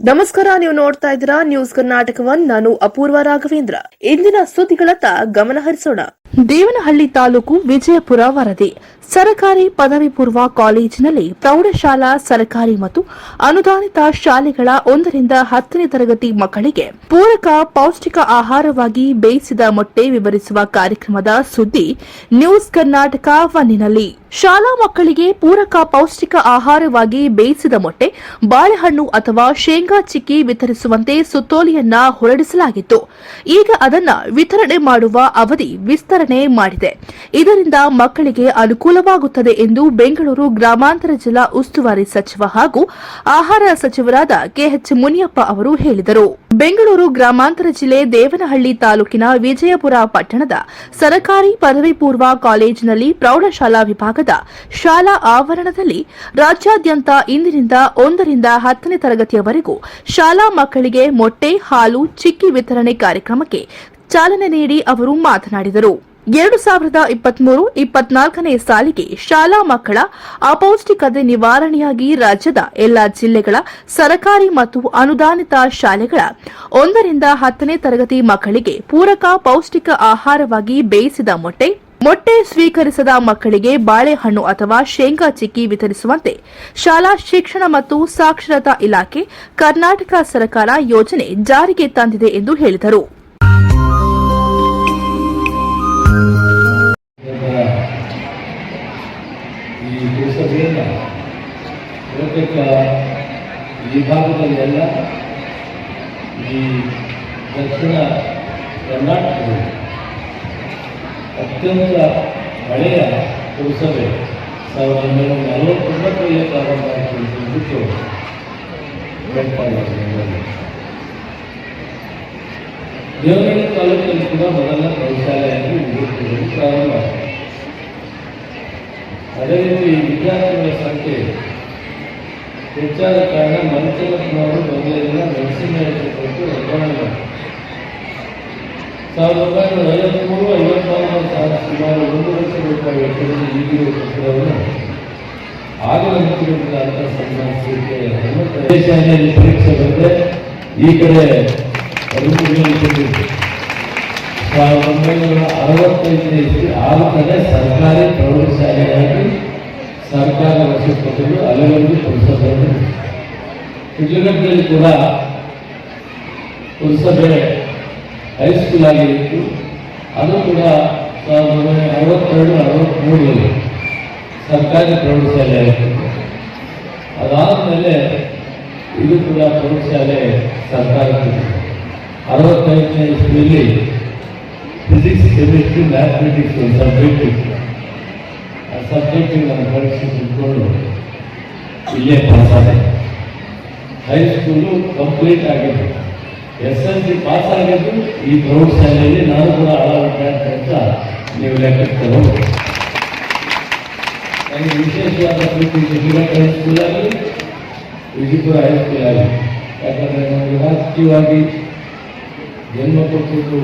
ನಮಸ್ಕಾರ, ನೀವು ನೋಡ್ತಾ ಇದ್ದೀರಾ ನ್ಯೂಸ್ ಕರ್ನಾಟಕವನ್. ನಾನು ಅಪೂರ್ವ ರಾಘವೇಂದ್ರ. ಇಂದಿನ ಸುದ್ದಿಗಳತ್ತ ಗಮನ ಹರಿಸೋಣ. ದೇವನಹಳ್ಳಿ ತಾಲೂಕು ವಿಜಯಪುರ ವರದಿ. ಸರ್ಕಾರಿ ಪದವಿ ಪೂರ್ವ ಕಾಲೇಜಿನಲ್ಲಿ ಪ್ರೌಢಶಾಲಾ ಸರ್ಕಾರಿ ಮತ್ತು ಅನುದಾನಿತ ಶಾಲೆಗಳ 1 ರಿಂದ 10ನೇ ತರಗತಿ ಮಕ್ಕಳಿಗೆ ಪೂರಕ ಪೌಷ್ಟಿಕ ಆಹಾರವಾಗಿ ಬೇಯಿಸಿದ ಮೊಟ್ಟೆ ವಿವರಿಸುವ ಕಾರ್ಯಕ್ರಮದ ಸುದ್ದಿ ನ್ಯೂಸ್ ಕರ್ನಾಟಕ ಒನ್ನಿನಲ್ಲಿ. ಶಾಲಾ ಮಕ್ಕಳಿಗೆ ಪೂರಕ ಪೌಷ್ಟಿಕ ಆಹಾರವಾಗಿ ಬೇಯಿಸಿದ ಮೊಟ್ಟೆ, ಬಾಳೆಹಣ್ಣು ಅಥವಾ ಶೇಂಗಾ ಚಿಕ್ಕಿ ವಿತರಿಸುವಂತೆ ಸುತ್ತೋಲೆಯನ್ನ ಹೊರಡಿಸಲಾಗಿತ್ತು. ಈಗ ಅದನ್ನ ವಿತರಣೆ ಮಾಡುವ ಅವಧಿ ವಿಸ್ತರಣೆ ಮಾಡಿದೆ. ಇದರಿಂದ ಮಕ್ಕಳಿಗೆ ಅನುಕೂಲವಾಗುತ್ತದೆ ಎಂದು ಬೆಂಗಳೂರು ಗ್ರಾಮಾಂತರ ಜಿಲ್ಲಾ ಉಸ್ತುವಾರಿ ಸಚಿವ ಹಾಗೂ ಆಹಾರ ಸಚಿವರಾದ ಕೆಎಚ್ ಮುನಿಯಪ್ಪ ಅವರು ಹೇಳಿದರು. ಬೆಂಗಳೂರು ಗ್ರಾಮಾಂತರ ಜಿಲ್ಲೆ ದೇವನಹಳ್ಳಿ ತಾಲೂಕಿನ ವಿಜಯಪುರ ಪಟ್ಟಣದ ಸರ್ಕಾರಿ ಪದವಿ ಪೂರ್ವ ಕಾಲೇಜಿನಲ್ಲಿ ಪ್ರೌಢಶಾಲಾ ವಿಭಾಗದ ಶಾಲಾ ಆವರಣದಲ್ಲಿ ರಾಜ್ಯಾದ್ಯಂತ ಇಂದಿನಿಂದ 1 ರಿಂದ 10ನೇ ತರಗತಿಯವರೆಗೂ ಶಾಲಾ ಮಕ್ಕಳಿಗೆ ಮೊಟ್ಟೆ, ಹಾಲು, ಚಿಕ್ಕಿ ವಿತರಣೆ ಕಾರ್ಯಕ್ರಮಕ್ಕೆ ಚಾಲನೆ ನೀಡಿ ಅವರು ಮಾತನಾಡಿದರು. 2023-24ನೇ ಸಾಲಿಗೆ ಶಾಲಾ ಮಕ್ಕಳ ಅಪೌಷ್ಟಿಕತೆ ನಿವಾರಣೆಯಾಗಿ ರಾಜ್ಯದ ಎಲ್ಲಾ ಜಿಲ್ಲೆಗಳ ಸರ್ಕಾರಿ ಮತ್ತು ಅನುದಾನಿತ ಶಾಲೆಗಳ 1 ರಿಂದ 10ನೇ ತರಗತಿ ಮಕ್ಕಳಿಗೆ ಪೂರಕ ಪೌಷ್ಟಿಕ ಆಹಾರವಾಗಿ ಬೇಯಿಸಿದ ಮೊಟ್ಟೆ ಸ್ವೀಕರಿಸದ ಮಕ್ಕಳಿಗೆ ಬಾಳೆಹಣ್ಣು ಅಥವಾ ಶೇಂಗಾ ಚಿಕ್ಕಿ ವಿತರಿಸುವಂತೆ ಶಾಲಾ ಶಿಕ್ಷಣ ಮತ್ತು ಸಾಕ್ಷರತಾ ಇಲಾಖೆ, ಕರ್ನಾಟಕ ಸರ್ಕಾರ ಯೋಜನೆ ಜಾರಿಗೆ ತಂದಿದೆ ಎಂದು ಹೇಳಿದರು. ಈ ಭಾಗದಲ್ಲೆಲ್ಲ ಈ ದಕ್ಷಿಣ ಕರ್ನಾಟಕದಲ್ಲಿ ಅತ್ಯಂತ ಹಳೆಯ ಪುರಸಭೆ 1949ರಲ್ಲಿ ಪ್ರಾರಂಭ ಆಗಿದ್ದು ದೇವನಹಳ್ಳಿ ತಾಲೂಕಲ್ಲಿ ಕೂಡ ಮೊದಲ ಪ್ರೌಢಶಾಲೆಯಾಗಿ ವಿಜಯಪುರದಲ್ಲಿ ಪ್ರಾರಂಭ ಆಗಿದೆ. ಅದೇ ರೀತಿ ವಿದ್ಯಾರ್ಥಿಗಳ ಸಂಖ್ಯೆ ಹೆಚ್ಚಾದ ಕಾರಣ ಮಂಚನಪ್ಪನವರು ಮೊದಲಿನ ನರಸಿಂಹೇಶ್ವರ ಕೊಟ್ಟು ವರ್ಗಾವಣೆ ಮಾಡಿದರು. 1953-54 ಸುಮಾರು 1 ಲಕ್ಷ ರೂಪಾಯಿ ವೆಚ್ಚದಲ್ಲಿ ಈಗಿರುವ ಕಟ್ಟಡವನ್ನು ಆಗಲ ಮುಖ್ಯಮಂತ್ರಿಗಳಾದ ಸನ್ಮಾನ್ಯ ಶ್ರೀ ಶಾಲೆಯಲ್ಲಿ ಪರೀಕ್ಷೆ ಬಂದರೆ ಈ ಕಡೆ ಕೊಟ್ಟಿದ್ದು 1965ನೇ ಇಸ್ವಿ ಆಗುತ್ತದೆ ಸರ್ಕಾರಿ ಪ್ರೌಢಶಾಲೆಯಾಗಿ ಸರ್ಕಾರ ವಶಪಡಿಸಲು ಅಲೆವರೆಗೂ ಪುರಸಭೆಯನ್ನು ಕುಜಲಗಟ್ಟದಲ್ಲಿ ಕೂಡ ಪುರಸಭೆ ಹೈಸ್ಕೂಲ್ ಆಗಿತ್ತು. ಅದು ಕೂಡ 1962-63ರಲ್ಲಿ ಸರ್ಕಾರಿ ಪ್ರೌಢಶಾಲೆ ಆಗಿತ್ತು. ಅದಾದಮೇಲೆ ಇದು ಕೂಡ ಪ್ರೌಢಶಾಲೆ ಸರ್ಕಾರ 65ನೇ ಇಸ್ವಿಯಲ್ಲಿ ಫಿಸಿಕ್ಸ್, ಕೆಮಿಸ್ಟ್ರಿ, ಮ್ಯಾಥಮೆಟಿಕ್ಸ್ ಒಂದು ಸಬ್ಜೆಕ್ಟ್ ಇತ್ತು. ಆ ಸಬ್ಜೆಕ್ಟಿಗೆ ನಾನು ಪರೀಕ್ಷೆ ತಿಳ್ಕೊಂಡು ಇಲ್ಲೇ ಪಾಸಾದೆ. ಹೈಸ್ಕೂಲು ಕಂಪ್ಲೀಟ್ ಆಗಿದ್ದು, SSLC ಪಾಸ್ ಆಗಿದ್ದು ಈ ಪ್ರೌಢಶಾಲೆಯಲ್ಲಿ. ನಾನು ಕೂಡ ವಿದ್ಯಾರ್ಥಿ ಅಂತ ನೀವು ಲೆಕ್ಕಕ್ಕೆ ತಗೊಂಡು ನನಗೆ ವಿಶೇಷವಾದ ಪ್ರೀತಿ ಹೈಸ್ಕೂಲ್ ಆಗಲಿ, ವಿಜಯಪುರ ಹೈಸ್ಕೂಲ್ ಆಗಲಿ. ಯಾಕಂದರೆ ನನಗೆ ರಾಜಕೀಯವಾಗಿ ಜನ್ಮ ಕೊಟ್ಟಿದ್ದು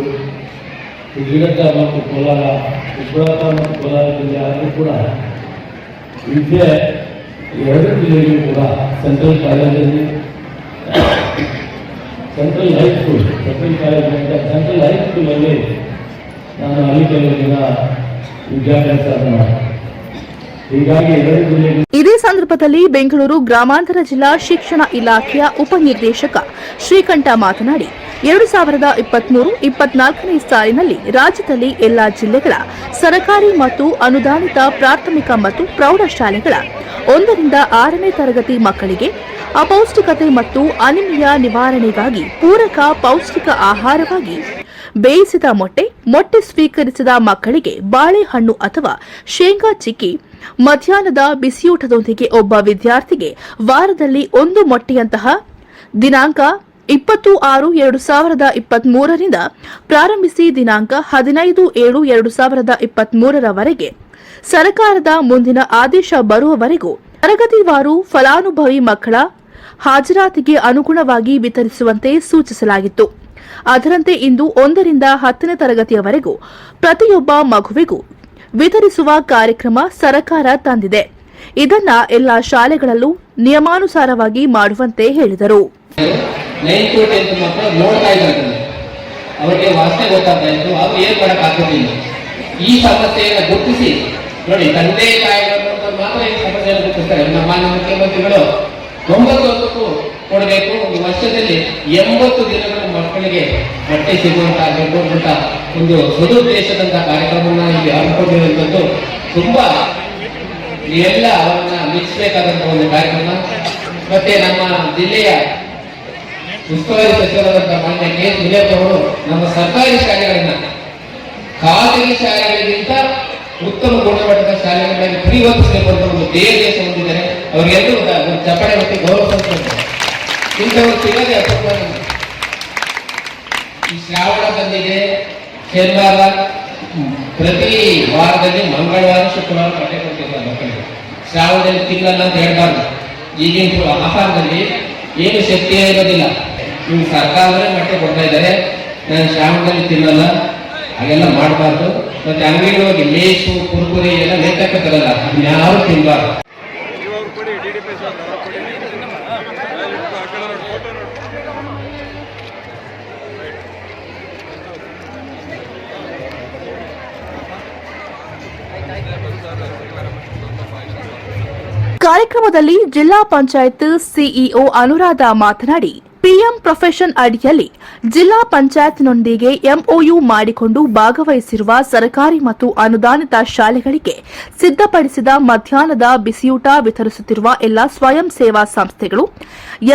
ವಿಜಯಘಟ್ಟ ಮತ್ತು ಕೋಲಾರ, ಚಿಕ್ಕಬಳ್ಳಾಪುರ ಮತ್ತು ಕೋಲಾರ ಜಿಲ್ಲೆ ಆದರೂ ಕೂಡ ವಿದ್ಯೆ 2 ಜಿಲ್ಲೆಯಲ್ಲೂ ಕೂಡ ಸೆಂಟ್ರಲ್ ಕಾಲೇಜಲ್ಲಿ, ಸೆಂಟ್ರಲ್ ಹೈಸ್ಕೂಲ್, ಸೆಂಟ್ರಲ್ ಹೈಸ್ಕೂಲಲ್ಲಿ ನಾನು ಅಲ್ಲಿ ಕೆಲವು ದಿನ ವಿದ್ಯಾಭ್ಯಾಸ ಮಾಡಿದೆ. ಹೀಗಾಗಿ 2 ಜಿಲ್ಲೆಗಳು. ಇದೇ ಸಂದರ್ಭದಲ್ಲಿ ಬೆಂಗಳೂರು ಗ್ರಾಮಾಂತರ ಜಿಲ್ಲಾ ಶಿಕ್ಷಣ ಇಲಾಖೆಯ ಉಪನಿರ್ದೇಶಕ ಶ್ರೀಕಂಠ ಮಾತನಾಡಿ, 2023-24ನೇ ಸಾಲಿನಲ್ಲಿ ರಾಜ್ಯದಲ್ಲಿ ಎಲ್ಲಾ ಜಿಲ್ಲೆಗಳ ಸರ್ಕಾರಿ ಮತ್ತು ಅನುದಾನಿತ ಪ್ರಾಥಮಿಕ ಮತ್ತು ಪ್ರೌಢಶಾಲೆಗಳ 1 ರಿಂದ 6ನೇ ತರಗತಿ ಮಕ್ಕಳಿಗೆ ಅಪೌಷ್ಟಿಕತೆ ಮತ್ತು ಅನಿಮಿಯಾ ನಿವಾರಣೆಗಾಗಿ ಪೂರಕ ಪೌಷ್ಟಿಕ ಆಹಾರವಾಗಿ ಬೇಯಿಸಿದ ಮೊಟ್ಟೆ ಸ್ವೀಕರಿಸಿದ ಮಕ್ಕಳಿಗೆ ಬಾಳೆಹಣ್ಣು ಅಥವಾ ಶೇಂಗಾ ಚಿಕ್ಕಿ, ಮಧ್ಯಾಹ್ನದ ಬಿಸಿಯೂಟದೊಂದಿಗೆ ಒಬ್ಬ ವಿದ್ಯಾರ್ಥಿಗೆ ವಾರದಲ್ಲಿ 1 ಮೊಟ್ಟೆಯಂತಹ ದಿನಾಂಕ 20/6/2023ರಿಂದ ಪ್ರಾರಂಭಿಸಿ ದಿನಾಂಕ 15/7/2023ರವರೆಗೆ ಸರ್ಕಾರದ ಮುಂದಿನ ಆದೇಶ ಬರುವವರೆಗೂ ತರಗತಿವಾರು ಫಲಾನುಭವಿ ಮಕ್ಕಳ ಹಾಜರಾತಿಗೆ ಅನುಗುಣವಾಗಿ ವಿತರಿಸುವಂತೆ ಸೂಚಿಸಲಾಗಿತ್ತು. ಅದರಂತೆ ಇಂದು 1 ರಿಂದ 10ನೇ ತರಗತಿಯವರೆಗೂ ಪ್ರತಿಯೊಬ್ಬ ಮಗುವಿಗೂ ವಿತರಿಸುವ ಕಾರ್ಯಕ್ರಮ ಸರ್ಕಾರ ತಂದಿದೆ. ಇದನ್ನ ಎಲ್ಲಾ ಶಾಲೆಗಳಲ್ಲೂ ನಿಯಮಾನುಸಾರವಾಗಿ ಮಾಡುವಂತೆ ಹೇಳಿದರು. 9th 10th ಮಕ್ಕಳು ನೋಡ್ತಾ ಇದ್ದಾರೆ, ಅವರಿಗೆ ವಾಸನೆ ಗೊತ್ತಾಗ್ತಾ ಇತ್ತು, ಅವ್ರು ಏನ್ ಮಾಡಕ್ ಆಗ್ತಿಲ್ಲ. ಈ ಸಮಸ್ಯೆಯನ್ನು ಗುರುತಿಸಿ ನೋಡಿ, ತಂದೆ ತಾಯಿಗಳು ಮಾತ್ರ ಈ ಸಮಸ್ಯೆಯನ್ನು ಗುರುತಿಸ್ತಾರೆ. ನಮ್ಮ ಮುಖ್ಯಮಂತ್ರಿಗಳು 9 ಹೊತ್ತಕ್ಕೂ ಕೊಡಬೇಕು, ಒಂದು ವರ್ಷದಲ್ಲಿ 80 ದಿನಗಳು ಮಕ್ಕಳಿಗೆ ಬಟ್ಟೆ ಸಿಗುವಂತಾಗಬೇಕು ಅಂತ ಒಂದು ಸದುದ್ದೇಶದಂತಹ ಕಾರ್ಯಕ್ರಮವನ್ನು ಇಲ್ಲಿ ಹಮ್ಮಿಕೊಂಡಿರುವಂಥದ್ದು ತುಂಬಾ ಎಲ್ಲ ಅವರನ್ನ ಮೆಚ್ಚಬೇಕಾದಂತಹ ಒಂದು ಕಾರ್ಯಕ್ರಮ. ಮತ್ತೆ ನಮ್ಮ ಜಿಲ್ಲೆಯ ಉಸ್ತುವಾರಿ ಸಚಿವರಾದಂತಹ ಮಾನ್ಯ ಕೆ ಸುರೇಶ್ ಅವರು ನಮ್ಮ ಸರ್ಕಾರಿ ಶಾಲೆಗಳನ್ನ ಖಾಸಗಿ ಶಾಲೆಗಳಿಗಿಂತ ಉತ್ತಮ ಗುಣಮಟ್ಟದ ಶಾಲೆಗಳಾಗಿ ಪರಿವರ್ತಿಸಬೇಕು ಅಂತ ಒಂದು ದೇಶ ಹೊಂದಿದ್ದಾರೆ. ಅವರಿಗೆಲ್ಲರೂ ಒಂದು ಚಪ್ಪಾಳೆ ಮತ್ತು ಗೌರವ ಇಂಥವರು ಸಿಗದೆ ಅಪರೂಪ. ಈ ಶ್ರಾವಣ ಬಂದಿದೆ, ಶನಿವಾರ ಪ್ರತಿ ವಾರದಲ್ಲಿ ಮಂಗಳವಾರ ಶುಕ್ರವಾರ ಬಟ್ಟೆ ಕೊಡ್ತಿದ್ದಾರೆ ಮಕ್ಕಳಿಗೆ. ಶ್ರಾವಣದಲ್ಲಿ ತಿನ್ನಲ್ಲ ಅಂತ ಹೇಳ್ಬಾರ್ದು. ಈಗಿನ ಆಹಾರದಲ್ಲಿ ಏನು ಶಕ್ತಿಯೇ ಇರೋದಿಲ್ಲ. ಇವು ಸರ್ಕಾರವೇ ಬಟ್ಟೆ ಕೊಡ್ತಾ ಇದ್ದಾರೆ, ನಾನು ಶ್ರಾವಣದಲ್ಲಿ ತಿನ್ನಲ್ಲ, ಹಾಗೆಲ್ಲ ಮಾಡಬಾರ್ದು. ಮತ್ತೆ ಅಂಗಡಿಗೆ ಹೋಗಿ ಮೇಸು ಕುರ್ಕುರಿ ಎಲ್ಲ ಲೆಕ್ಕಕ್ಕೆ ತರಲ್ಲ, ಅದನ್ನ ಯಾರು ತಿನ್ನಬಾರ್ದು. ಕಾರ್ಯಕ್ರಮದಲ್ಲಿ ಜಿಲ್ಲಾ ಪಂಚಾಯತ್ ಸಿಇಒ ಅನುರಾಧ ಮಾತನಾಡಿ, ಪಿಎಂ ಪ್ರೊಫೆಷನ್ ಅಡಿಯಲ್ಲಿ ಜಿಲ್ಲಾ ಪಂಚಾಯತ್ನೊಂದಿಗೆ ಎಂಒಯು ಮಾಡಿಕೊಂಡು ಭಾಗವಹಿಸಿರುವ ಸರ್ಕಾರಿ ಮತ್ತು ಅನುದಾನಿತ ಶಾಲೆಗಳಿಗೆ ಸಿದ್ದಪಡಿಸಿದ ಮಧ್ಯಾಹ್ನದ ಬಿಸಿಯೂಟ ವಿತರಿಸುತ್ತಿರುವ ಎಲ್ಲ ಸ್ವಯಂ ಸೇವಾ ಸಂಸ್ಥೆಗಳು,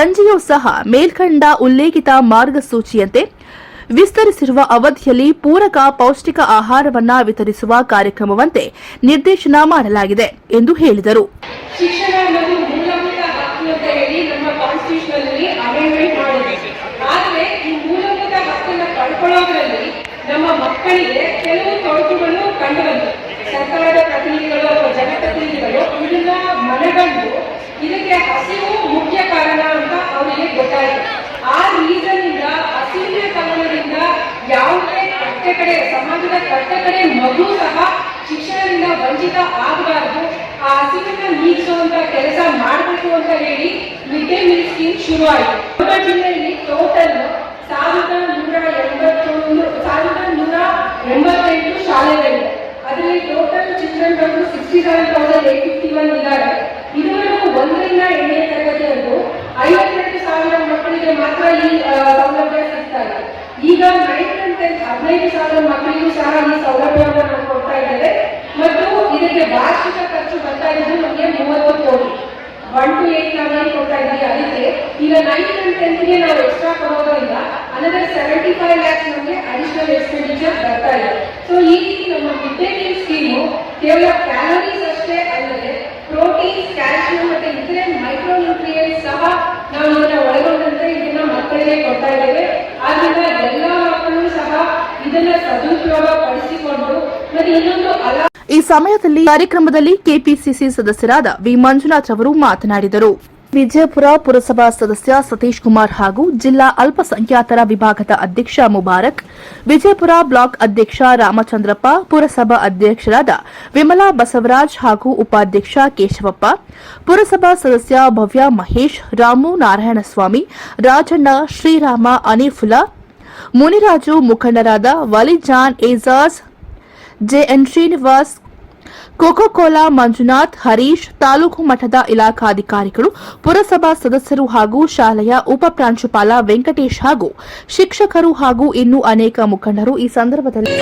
ಎನ್ಜಿಒ ಸಹ ಮೇಲ್ಕಂಡ ಉಲ್ಲೇಖಿತ ಮಾರ್ಗಸೂಚಿಯಂತೆ ವಿಸ್ತರಿಸಿರುವ ಅವಧಿಯಲ್ಲಿ ಪೂರಕ ಪೌಷ್ಟಿಕ ಆಹಾರವನ್ನ ವಿತರಿಸುವ ಕಾರ್ಯಕ್ರಮವಂತೆ ನಿರ್ದೇಶನ ಮಾಡಲಾಗಿದೆ ಎಂದು ಹೇಳಿದರು. ಶಿಕ್ಷಣ ಅನ್ನೋದು ಮೂಲಭೂತ ಹಕ್ಕು ಅಂತ ಹೇಳಿ ನಮ್ಮ ಕಾನ್ಸ್ಟಿಟ್ಯೂಷನ್ ಅಲ್ಲಿ ಅಮೆಂಡ್ಮೆಂಟ್ ಮಾಡಿದೆ. ಆದ್ರೆ ಈ ಮೂಲಭೂತ ಹಕ್ಕನ್ನು ಪಡ್ಕೊಳ್ಳೋದ್ರಲ್ಲಿ ನಮ್ಮ ಮಕ್ಕಳಿಗೆ ಕೆಲವು ತೊಡಕುಗಳು ಕಂಡುಬಂತು. ಸರ್ಕಾರದ ಪ್ರತಿನಿಧಿಗಳು ಅಥವಾ ಜನಪ್ರತಿನಿಧಿಗಳು ಇದನ್ನ ಮನಗಂಡು ಇದಕ್ಕೆ ಹಸಿವು ಮುಖ್ಯ ಕಾರಣ ಅಂತ ಅವರಿಗೆ ಗೊತ್ತಾಯಿತು. ಆ ರೀಸನ್ ಇಂದ ಹಸಿವಿನ ಕಾರಣದಿಂದ ಯಾವುದೇ ಕಟ್ಟೆ ಕಡೆ ಸಮಾಜದ ಕಟ್ಟೆ ಕಡೆ ಮಗು ಸಹ ಶಿಕ್ಷಣದಿಂದ ವಂಚಿತ ಆಗಬಾರದು, ಆ ಹಸಿವನ್ನ ನೀಗಿಸುವಂತ ಕೆಲಸ ಮಾಡಬೇಕು ಅಂತ ಹೇಳಿ ಮಿಡ್ ಡೇ ಮೀಲ್ ಸ್ಕೀಮ್ ಶುರು ಆಯಿತು. ನಮ್ಮ ಜಿಲ್ಲೆಯಲ್ಲಿ ಟೋಟಲ್ 1188 ಶಾಲೆಗಳಿವೆ. ಅದರಲ್ಲಿ ಟೋಟಲ್ ಚಿಲ್ಡ್ರನ್ 67,851 ಇದ್ದಾರೆ. ಇದುವರೆಗೂ 1ರಿಂದ 8ನೇ ತರಗತಿವರೆಗೂ 52,000 ಮಕ್ಕಳಿಗೆ ಮಾತ್ರ ಈ ಸೌಲಭ್ಯ ಸಿಗ್ತಾ ಇದೆ. ಈಗ 9th and 10th 15,000 ಮಕ್ಕಳಿಗೂ ಸಹ ಈ ಸೌಲಭ್ಯವನ್ನು ನಾವು ಕೊಡ್ತಾ ಇದ್ದೇವೆ. ಮತ್ತು ಇದಕ್ಕೆ ವಾರ್ಷಿಕ ಖರ್ಚು ಬರ್ತಾ ಇದ್ದು ನಮಗೆ 30 ಕೋಟಿ. 1 to 8 ನಾವೇನು ಕೊಡ್ತಾ ಇದ್ದೀವಿ, ಅದಕ್ಕೆ ಈಗ 9th and 10th ಗೆ ನಾವು ಎಕ್ಸ್ಟ್ರಾ ಕೊಡೋದ್ರಿಂದ ಅನದರ್ 75 lakhs ನಮಗೆ ಅಡಿಷನಲ್ ಎಕ್ಸ್ಪೆಂಡಿಚರ್ ಬರ್ತಾ ಇದೆ. ಸೊ ಈ ರೀತಿ ನಮ್ಮ ಮಿಡ್ ಡೇ ಮೀಲ್ ಸ್ಕೀಮು ಕೇವಲ ಕ್ಯಾಲೋರೀಸ್ ಅಷ್ಟೇ ಅಲ್ಲದೆ ಪ್ರೋಟೀನ್ಸ್, ಕ್ಯಾಲ್ಸಿಯಂ ಮತ್ತೆ ಇತರೆ ಮೈಕ್ರೋ ನ್ಯೂಟ್ರಿಯೆಂಟ್ಸ್ ಸಹ ನಾವು ಇದನ್ನ ಒಳಗೊಂಡಂತೆ ಇದನ್ನ ಮಕ್ಕಳಿಗೆ ಕೊಡ್ತಾ ಇದ್ದೇವೆ. ಆದ್ರಿಂದ ಎಲ್ಲ ಮಕ್ಕಳು ಸಹ ಇದನ್ನ ಸದುಪಯೋಗ ಪಡಿಸಿಕೊಂಡು ಮತ್ತೆ ಇನ್ನೊಂದು ಈ ಸಮಯದಲ್ಲಿ ಕಾರ್ಯಕ್ರಮದಲ್ಲಿ ಕೆಪಿಸಿಸಿ ಸದಸ್ಯರಾದ ವಿ ಮಂಜುನಾಥ್ ಅವರು ಮಾತನಾಡಿದರು. ವಿಜಯಪುರ ಪುರಸಭಾ ಸದಸ್ಯ ಸತೀಶ್ ಕುಮಾರ್ ಹಾಗೂ ಜಿಲ್ಲಾ ಅಲ್ಪಸಂಖ್ಯಾತರ ವಿಭಾಗದ ಅಧ್ಯಕ್ಷ ಮುಬಾರಕ್, ವಿಜಯಪುರ ಬ್ಲಾಕ್ ಅಧ್ಯಕ್ಷ ರಾಮಚಂದ್ರಪ್ಪ, ಪುರಸಭಾ ಅಧ್ಯಕ್ಷರಾದ ವಿಮಲಾ ಬಸವರಾಜ್ ಹಾಗೂ ಉಪಾಧ್ಯಕ್ಷ ಕೇಶವಪ್ಪ, ಪುರಸಭಾ ಸದಸ್ಯ ಭವ್ಯ ಮಹೇಶ್, ರಾಮು ನಾರಾಯಣಸ್ವಾಮಿ, ರಾಜಣ್ಣ, ಶ್ರೀರಾಮ, ಅನೀಫುಲ್ಲಾ, ಮುನಿರಾಜು, ಮುಖಂಡರಾದ ವಲಿಜಾನ್, ಏಜಾಜ್, ಜೆಎನ್ ಶ್ರೀನಿವಾಸ್, ಕೋಕೋಕೋಲಾ ಮಂಜುನಾಥ್, ಹರೀಶ್, ತಾಲೂಕು ಮಟ್ಟದ ಇಲಾಖಾಧಿಕಾರಿಗಳು, ಪುರಸಭಾ ಸದಸ್ಯರು ಹಾಗೂ ಶಾಲೆಯ ಉಪ ಪ್ರಾಂಶುಪಾಲ ವೆಂಕಟೇಶ್ ಹಾಗೂ ಶಿಕ್ಷಕರು ಹಾಗೂ ಇನ್ನೂ ಅನೇಕ ಮುಖಂಡರು ಈ ಸಂದರ್ಭದಲ್ಲಿ